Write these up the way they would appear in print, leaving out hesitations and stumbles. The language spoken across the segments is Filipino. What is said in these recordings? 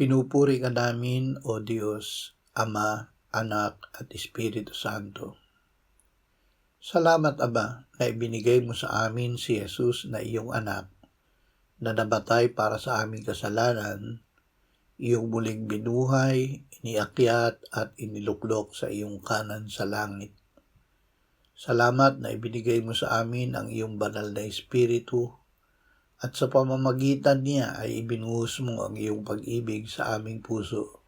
Pinupuri ka namin, O Diyos, Ama, Anak, at Espiritu Santo. Salamat, Ama, na ibinigay mo sa amin si Jesus na iyong anak, na namatay para sa aming kasalanan, iyong muling binuhay, iniakyat at iniluklok sa iyong kanan sa langit. Salamat na ibinigay mo sa amin ang iyong banal na Espiritu, at sa pamamagitan niya ay ibinuhos mo ang iyong pag-ibig sa aming puso.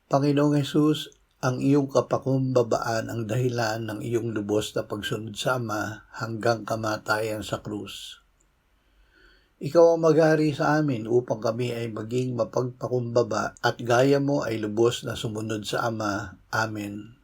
Panginoong Hesus, ang iyong kapakumbabaan ang dahilan ng iyong lubos na pagsunod sa Ama hanggang kamatayan sa krus. Ikaw ang maghari sa amin upang kami ay maging mapagpakumbaba at gaya mo ay lubos na sumunod sa Ama. Amen.